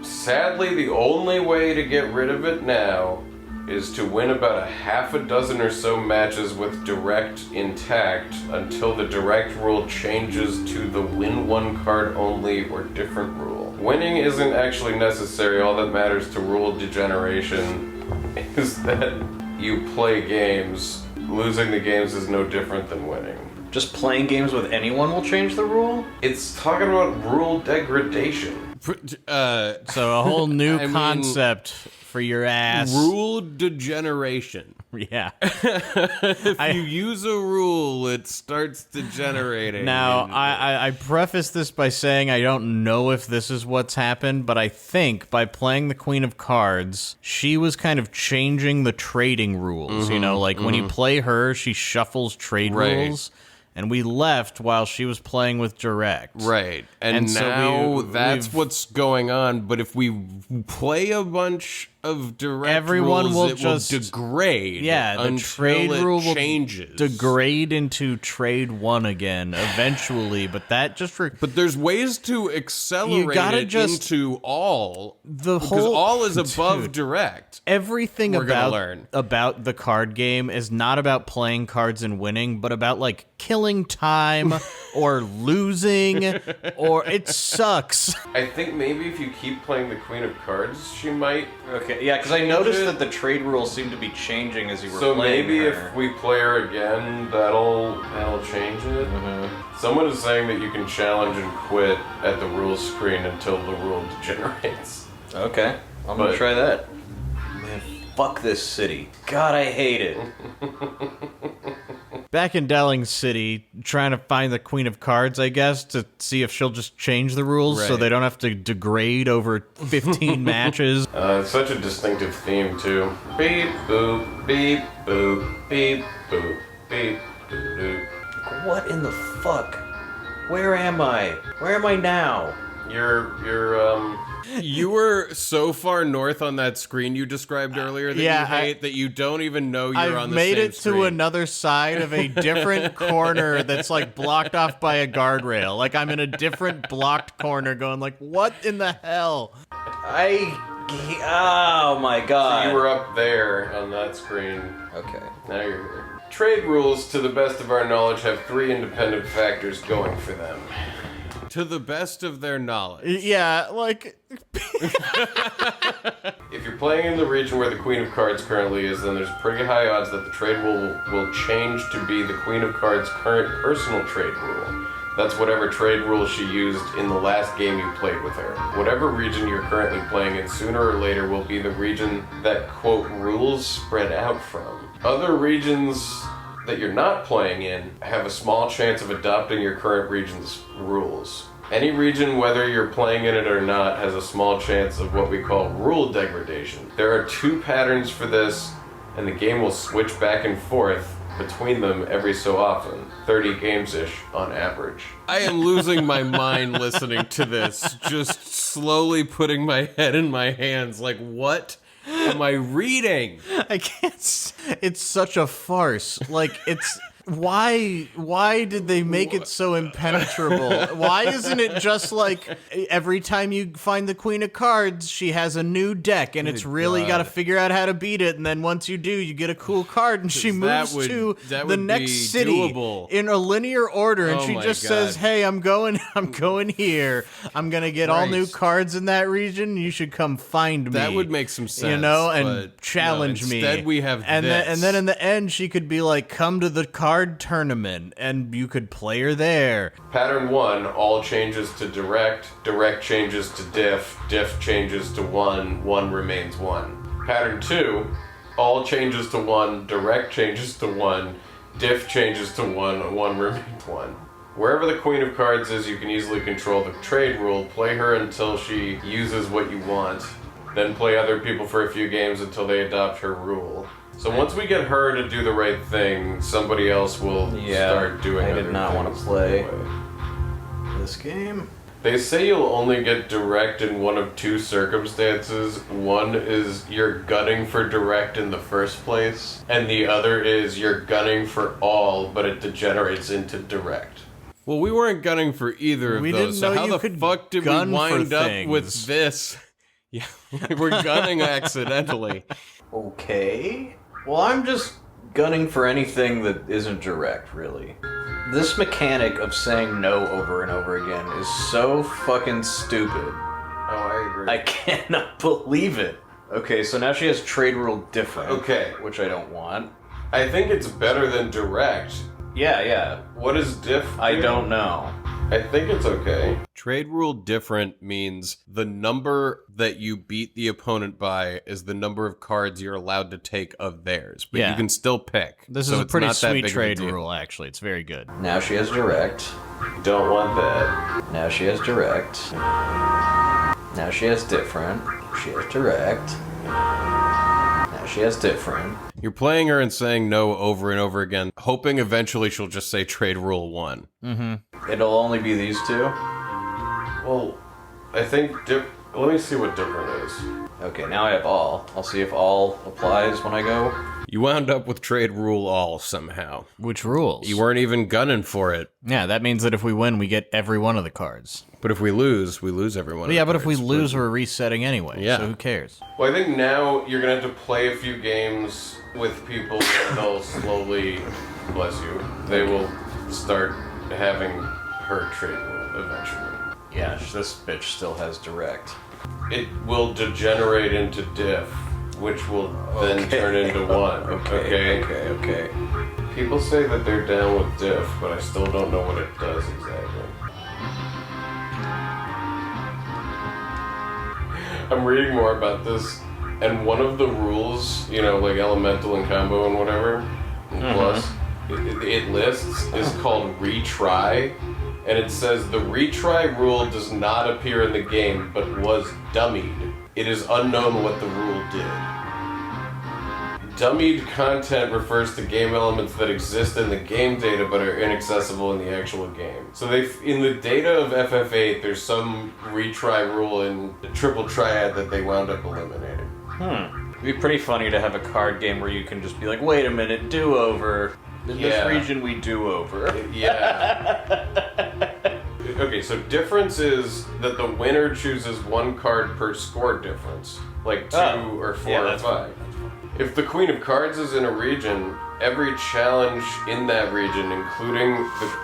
Sadly, the only way to get rid of it now is to win about a half a dozen or so matches with direct intact until the direct rule changes to the win one card only or different rule. Winning isn't actually necessary. All that matters to rule degeneration is that you play games. Losing the games is no different than winning.
Just playing games with anyone will change the rule?
It's talking about rule degradation.
So a whole new concept for your ass.
Rule degeneration.
Yeah.
If you use a rule, it starts degenerating.
Now, I preface this by saying I don't know if this is what's happened, but I think by playing the Queen of Cards, she was kind of changing the trading rules. You know, like when you play her, she shuffles trade rules. And we left while she was playing with Direct.
Right. And
so
now that's what's going on. But if we play a bunch of Direct
everyone
rules,
will
it
just
will degrade.
Yeah, the
until
trade
it
rule will
changes.
degrade into trade 1 again eventually, but that just
But there's ways to accelerate
gotta
it
just-
into all.
the
Because
whole
all is above
Dude.
Direct.
Everything
We're gonna learn.
about the card game is not about playing cards and winning, but about like killing time or losing, or it sucks.
I think maybe if you keep playing the Queen of Cards, she might.
Okay, yeah, because I noticed that the trade rules seem to be changing as you were
So
playing
maybe
her.
if we play her again, that'll change it. Someone is saying that you can challenge and quit at the rules screen until the rule degenerates.
Okay, I'm gonna try that. Man, fuck this city. God, I hate it.
Back in Delling City, trying to find the Queen of Cards, I guess, to see if she'll just change the rules so
Right.
they don't have to degrade over 15 matches.
It's such a distinctive theme too. Beep boop, beep boop, beep boop, beep boop, boop.
What in the fuck? Where am I? Where am I now?
You were so far north on that screen you described earlier that
Yeah,
you hate that you don't even know you're
I've
on the
made
same
it
screen.
to another side of a different corner that's like blocked off by a guardrail. Like I'm in a different blocked corner going like, what in the hell?
Oh my god.
You were up there on that screen.
Okay.
Now you're here. Trade rules, to the best of our knowledge, have 3 independent factors going for them.
To the best of their knowledge.
Yeah, like
If you're playing in the region where the Queen of Cards currently is, then there's pretty high odds that the trade rule will change to be the Queen of Cards' current personal trade rule. That's whatever trade rule she used in the last game you played with her. Whatever region you're currently playing in, sooner or later will be the region that, quote, rules spread out from. Other regions that you're not playing in have a small chance of adopting your current region's rules. Any region, whether you're playing in it or not, has a small chance of what we call rule degradation. There are 2 patterns for this, and the game will switch back and forth between them every so often, 30 games-ish on average.
I am losing my mind listening to this, just slowly putting my head in my hands like, what am I reading?
I can't. It's such a farce. Like it's why did they make it so impenetrable? Why isn't it just like every time you find the Queen of Cards, she has a new deck, and it's really got to figure out how to beat it, and then once you do, you get a cool card, and she moves to the next city in a linear order, and she just says, "Hey, I'm going here. I'm gonna get all new cards in that region. You should come find me."
That would make some sense,
you know, and challenge me.
Instead, we have
and then in the end, she could be like, "Come to the card tournament," and you could play her there.
Pattern 1, all changes to direct, direct changes to diff, diff changes to 1, 1 remains 1. Pattern 2, all changes to 1, direct changes to 1, diff changes to 1, 1 remains 1. Wherever the Queen of Cards is, you can easily control the trade rule, play her until she uses what you want, then play other people for a few games until they adopt her rule. So once we get her to do the right thing, somebody else will start doing
I
other
did not want to
things
play
that way.
this game.
They say you'll only get direct in one of 2 circumstances. One is you're gunning for direct in the first place, and the other is you're gunning for all, but it degenerates into direct.
Well, we weren't gunning for either of
We
those,
didn't
so
know
how
you
the
could
fuck did we
gun for
wind up
things.
with this? Yeah, we're gunning accidentally.
Okay. Well, I'm just gunning for anything that isn't direct, really. This mechanic of saying no over and over again is so fucking stupid.
Oh, I agree.
I cannot believe it. Okay, so now she has trade rule different.
Okay.
Which I don't want.
I think it's better than direct.
Yeah.
What is diff?
I don't know.
I think it's okay.
Trade rule different means the number that you beat the opponent by is the number of cards you're allowed to take of theirs. But
Yeah.
you can still pick.
This
so
is a
it's
pretty
not that
sweet
big of a
trade
deal.
rule, actually. It's very good.
Now she has direct.
Don't want that.
Now she has direct. Now she has different. She has direct. Now she has different.
You're playing her and saying no over and over again, hoping eventually she'll just say trade rule 1.
It'll only be these two?
Well, I think let me see what different is.
Okay, now I have all. I'll see if all applies when I go.
You wound up with trade rule all somehow.
Which rules?
You weren't even gunning for it.
Yeah, that means that if we win, we get every one of the cards.
But if we lose everyone.
Yeah, but if we lose, we're resetting anyway.
Yeah.
So who cares?
Well, I think now you're gonna have to play a few games with people and they'll slowly, bless you, they will start having her trade rule eventually.
Yeah, this bitch still has direct.
It will degenerate into diff, which will then turn into 1.
Okay.
People say that they're down with diff, but I still don't know what it does exactly. I'm reading more about this, and one of the rules, like elemental and combo and whatever, and plus, it lists, is called retry, and it says the retry rule does not appear in the game, but was dummied. It is unknown what the rule did. Dummied content refers to game elements that exist in the game data but are inaccessible in the actual game. So in the data of FF8, there's some retry rule in the triple triad that they wound up eliminating.
It'd be pretty funny to have a card game where you can just be like, wait a minute, do-over. In this region, we do-over.
Yeah. Okay, so difference is that the winner chooses 1 card per score difference, like 2 or 4 or 5. If the Queen of Cards is in a region, every challenge in that region, including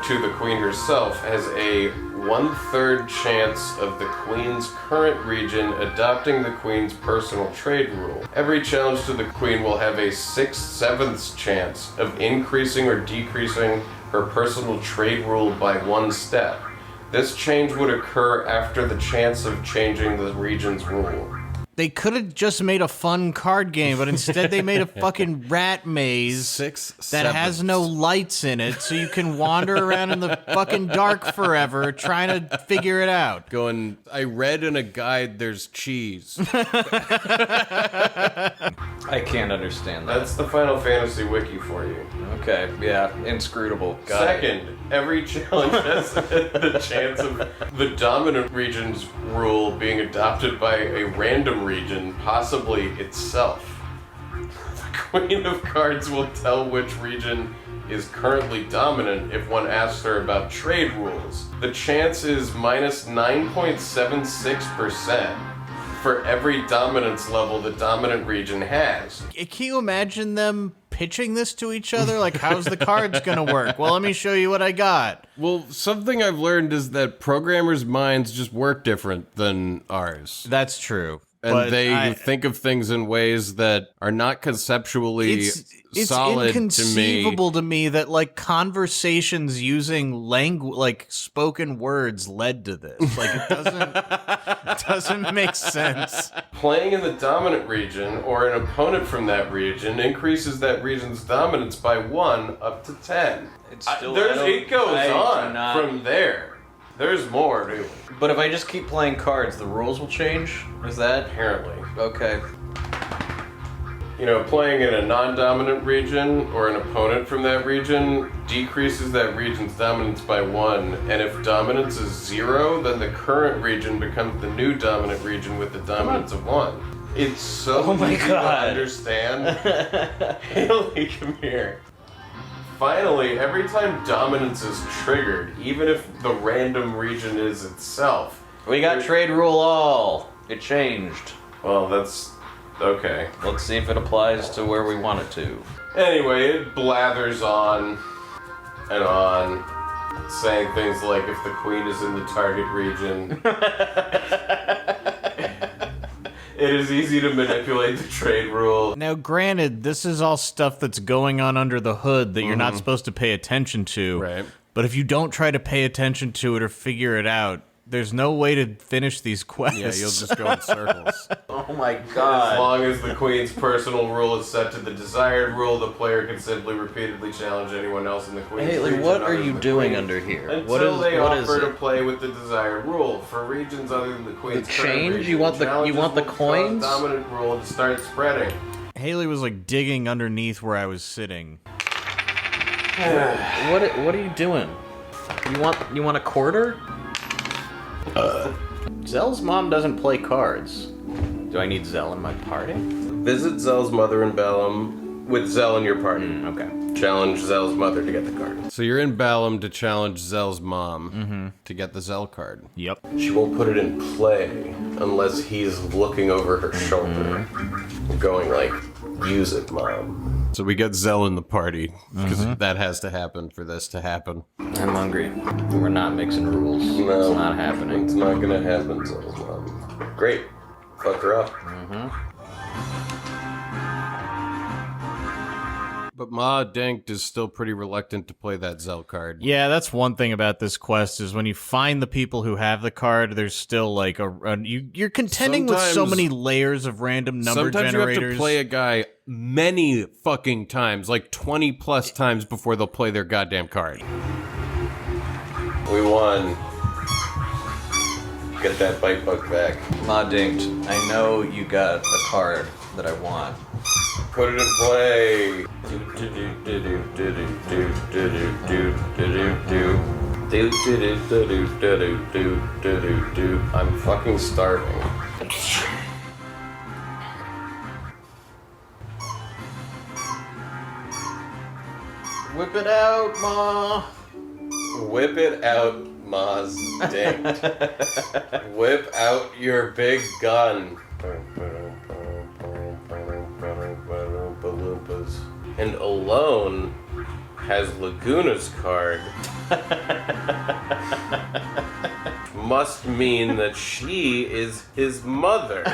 to the Queen herself, has a 1/3 chance of the Queen's current region adopting the Queen's personal trade rule. Every challenge to the Queen will have a 6/7 chance of increasing or decreasing her personal trade rule by 1 step. This change would occur after the chance of changing the region's rule.
They could have just made a fun card game, but instead they made a fucking rat maze
6
that has no lights in it, so you can wander around in the fucking dark forever trying to figure it out.
Going, I read in a guide there's cheese.
I can't understand that.
That's the Final Fantasy wiki for you.
Okay, yeah, inscrutable. Got it.
Second, every challenge has the chance of the dominant region's rule being adopted by a random region, possibly itself. The Queen of Cards will tell which region is currently dominant if one asks her about trade rules. The chance is -9.76% for every dominance level the dominant region has.
Can you imagine them pitching this to each other? Like, how's the cards gonna work? Well, let me show you what I got.
Well, something I've learned is that programmers' minds just work different than ours.
That's true.
And
But
they think of things in ways that are not conceptually
it's
solid
inconceivable to me that like conversations using language, like spoken words, led to this. Like it doesn't make sense.
Playing in the dominant region or an opponent from that region increases that region's dominance by 1 up to 10.
It's still,
It goes
I do
on
not-
from there. There's more, dude.
But if I just keep playing cards, the rules will change? Is that?
Apparently.
Okay.
Playing in a non-dominant region or an opponent from that region decreases that region's dominance by 1, and if dominance is 0, then the current region becomes the new dominant region with the dominance of 1. It's so
my
easy
God.
to understand. Haley, come here. Finally, every time dominance is triggered, even if the random region is itself...
We got trade rule all. It changed.
Well, that's... okay.
Let's see if it applies to where we want it to.
Anyway, it blathers on and on, saying things like if the queen is in the target region... It is easy to manipulate the trade rule.
Now, granted, this is all stuff that's going on under the hood that you're not supposed to pay attention to.
Right.
But if you don't try to pay attention to it or figure it out, there's no way to finish these quests.
Yeah, you'll just go in circles.
Oh my
As
god.
long as the queen's personal rule is set to the desired rule, the player can simply repeatedly challenge anyone else in the queen's
Haley,
region
what
other
are
than
you
the
doing
queen,
under here?
Until they
what is
offer to
it?
play with the desired rule. For regions other than the queen's
The
current
change?
region,
You want the
challenges will cause
coins?
dominant rule to start spreading.
Haley was like digging underneath where I was sitting.
What are you doing? You want a quarter? Zell's mom doesn't play cards. Do I need Zell in my party?
Visit Zell's mother in Bellum with Zell in your party.
Okay.
Challenge Zell's mother to get the card.
So you're in Balam to challenge Zell's mom to get the Zell card.
Yep.
She won't put it in play unless he's looking over her shoulder, going like, "Use it, mom."
So we get Zell in the party, because that has to happen for this to happen.
I'm hungry. We're not mixing rules.
No,
It's not happening.
It's not gonna happen, Zell's mom. Great. Fuck her up.
But Ma Denkt is still pretty reluctant to play that Zell card.
Yeah, that's one thing about this quest is when you find the people who have the card, there's still like you're contending with so
Sometimes-
many layers of random number
Sometimes
generators.
you have to play a guy many fucking times, like 20 plus times before they'll play their goddamn card.
We won. Get that bite bug back.
Ma Dinkt, I know you got a card that I want.
Put it in play. I'm fucking starving.
Whip it out, Ma.
Whip it out, Maz Dink. Whip out your big gun. And Alone has Laguna's card. Must mean that she is his mother.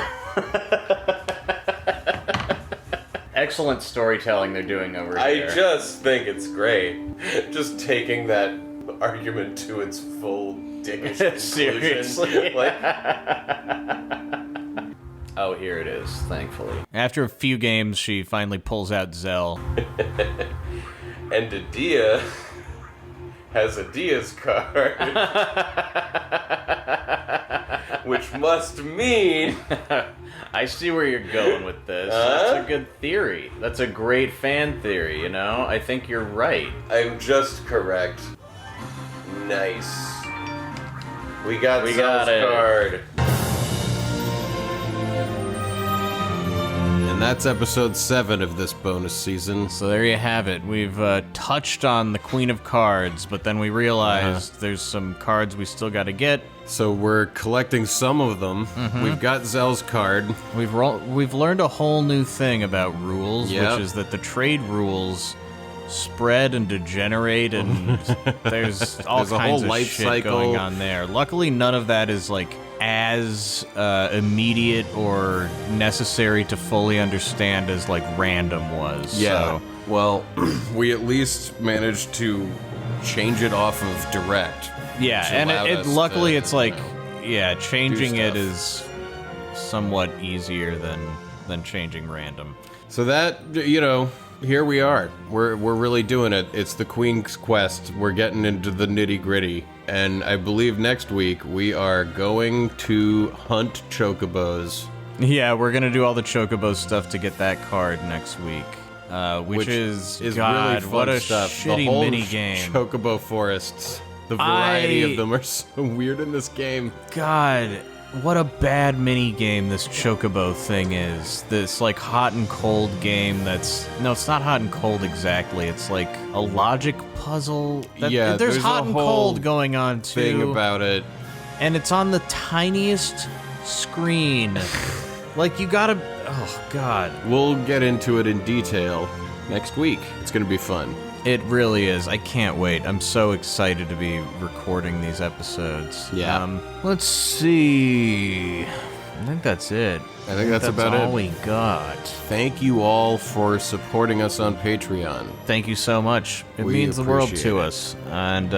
Excellent storytelling they're doing over
I
here.
just think it's great. Just taking that argument to its full dickish conclusion.
Seriously?
Like,
Oh, here it is, thankfully.
After a few games, she finally pulls out Zell.
and Adia has Adia's card. Which must mean...
I see where you're going with this. That's a good theory. That's a great fan theory, you know? I think you're right.
I'm just correct. Nice. We got
got
Zell's
it.
card.
And that's episode 7 of this bonus season.
So there you have it. We've touched on the Queen of Cards, but then we realized there's some cards we still got to get.
So we're collecting some of them. We've got Zell's card.
We've learned a whole new thing about rules,
Yep.
which is that the trade rules spread and degenerate, and there's all
There's a
kinds
whole
of
life
shit
cycle.
going on there. Luckily, none of that is like as immediate or necessary to fully understand as like random was.
Yeah.
So,
Well, we at least managed to change it off of direct.
yeah,
which
and
allowed
it
us
luckily
to,
it's like,
you know,
yeah, changing it
stuff.
is somewhat easier than changing random.
So that, you know, here we are. We're really doing it. It's the Queen's Quest. We're getting into the nitty-gritty. And I believe next week we are going to hunt chocobos.
Yeah, we're gonna do all the chocobo stuff to get that card next week. Which is God,
really fun
what a
stuff.
shitty
the whole
mini game.
Chocobo forests. The variety of them are so weird in this game.
God, what a bad mini game this chocobo thing is. This like hot and cold game no, it's not hot and cold exactly. It's like a logic puzzle.
Yeah,
there's
there's
hot
a
and
whole
cold going on too.
Thing about it.
And it's on the tiniest screen. Like you gotta, oh God.
We'll get into it in detail next week. It's going to be fun.
It really is. I can't wait. I'm so excited to be recording these episodes.
Yeah.
Let's see. I think that's it.
I think that's about
all
it.
we got.
Thank you all for supporting us on Patreon.
Thank you so much. It
We
means the world
appreciate
to
it.
us. And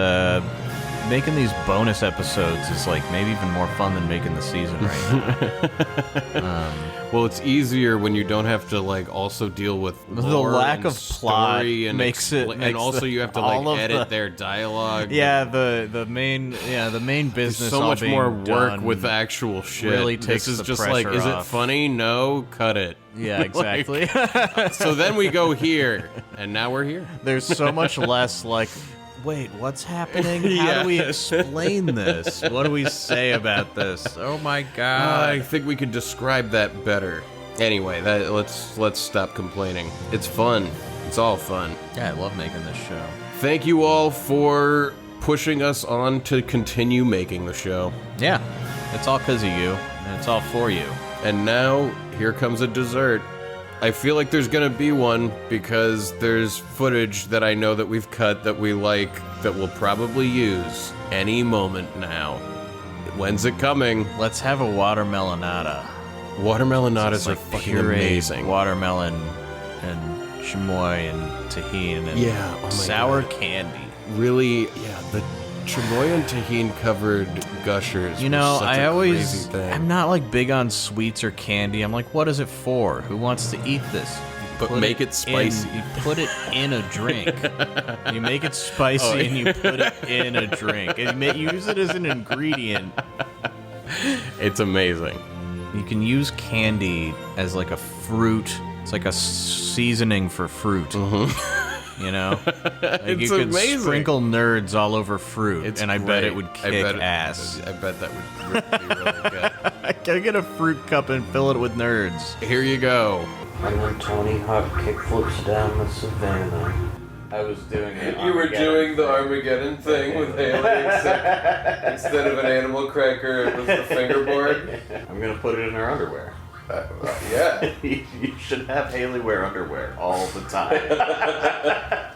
making these bonus episodes is like maybe even more fun than making the season right now.
Well, it's easier when you don't have to like also deal with
The
lore
lack
and
of plot
story and
makes it-
and
makes
also
the-
you have to
all
like
of
edit
the-
their dialogue.
Yeah, the main business.
There's so
all
much
being
more work
done
with actual shit.
really
This
takes
is
the
just like,
pressure
is it
off.
funny? No, cut it.
Yeah, exactly.
So then we go here, and now we're here.
There's so much less like, wait, what's happening? How do we explain this? What do we say about this? Oh my god.
I think we could describe that better. Anyway, let's stop complaining. It's fun. It's all fun.
Yeah, I love making this show.
Thank you all for pushing us on to continue making the show.
Yeah, it's all because of you, and it's all for you.
And now, here comes a dessert. I feel like there's gonna be one because there's footage that I know that we've cut that we like that we'll probably use any moment now. When's it coming?
Let's have a watermelonada.
Watermelonadas
It's
are
like
fucking
pureed
amazing.
watermelon and chamoy and tahini and
Yeah, oh my
sour
God.
candy.
Really, yeah, the chamoy and tahini covered gushers.
You know,
was such
I
a
always,
crazy thing.
I'm not like big on sweets or candy. I'm like, what is it for? Who wants to eat this? You
But
put
make it spicy.
You put it in a drink. You make it spicy
Oh, yeah.
and you put it in a drink. And you use it as an ingredient.
It's amazing.
You can use candy as like a fruit. It's like a seasoning for fruit. You know? Like
It's
you could
amazing.
sprinkle nerds all over fruit,
It's
and I bet it
great.
would kick ass.
I bet that would be really good.
I gotta get a fruit cup and fill it with nerds.
Here you go.
And when Tony Hawk kickflips down the savannah. I was doing it.
You were doing the Armageddon thing with Haley, except instead of an animal cracker, it was the fingerboard.
I'm gonna put it in her underwear.
Yeah.
You should have Haley wear underwear all the time.